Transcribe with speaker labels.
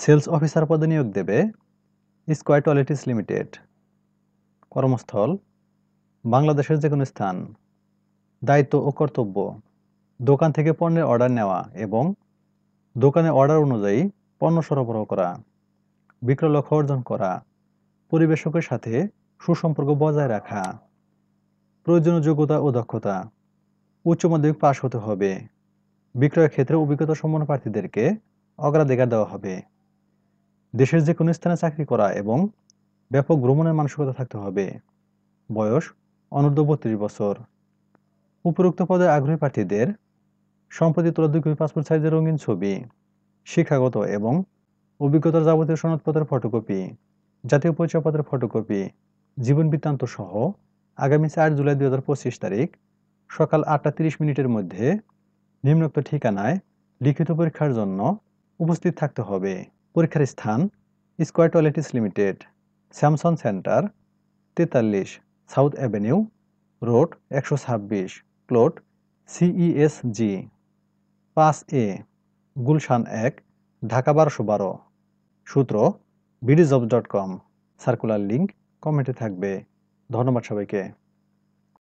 Speaker 1: Sales officer পদে নিয়োগ দেবে স্কয়ার টয়লেটিস লিমিটেড। কর্মস্থল বাংলাদেশের যে কোনো স্থান। দায়িত্ব ও কর্তব্য দোকান থেকে পণ্যের অর্ডার নেওয়া এবং দোকানে অর্ডার অনুযায়ী পণ্য সরবরাহ করা, বিক্রয় লক্ষ্য অর্জন করা, পরিবেশকের সাথে সুসম্পর্ক বজায় রাখা। প্রয়োজনীয় যোগ্যতা ও দক্ষতা উচ্চ মাধ্যমিক পাশ হতে হবে। বিক্রয়ের ক্ষেত্রে অভিজ্ঞতা সম্পন্ন প্রার্থীদেরকে অগ্রাধিকার দেওয়া হবে। দেশের যে কোনো স্থানে চাকরি করা এবং ব্যাপক ভ্রমণের মানসিকতা থাকতে হবে। বয়স অনূর্ধ্ব 32 বছর। উপরোক্ত পদে আগ্রহী প্রার্থীদের সম্প্রতি তোলা 2 কপি পাসপোর্ট সাইজের রঙিন ছবি, শিক্ষাগত এবং অভিজ্ঞতার যাবতীয় সনদপত্রের ফটোকপি, জাতীয় পরিচয়পত্রের ফটোকপি, জীবন বৃত্তান্ত সহ আগামী 4 জুলাই 2025 তারিখ সকাল 8:30 মধ্যে নিম্নোক্ত ঠিকানায় লিখিত পরীক্ষার জন্য উপস্থিত থাকতে হবে। পরীক্ষার স্থান square toiletries limited, Samson centre, 43 south avenue road 126, plot CESG 5A, Gulshan 1, Dhaka 1212। সূত্র bdjobs.com। সার্কুলার লিংক কমেন্টে থাকবে। ধন্যবাদ সবাইকে।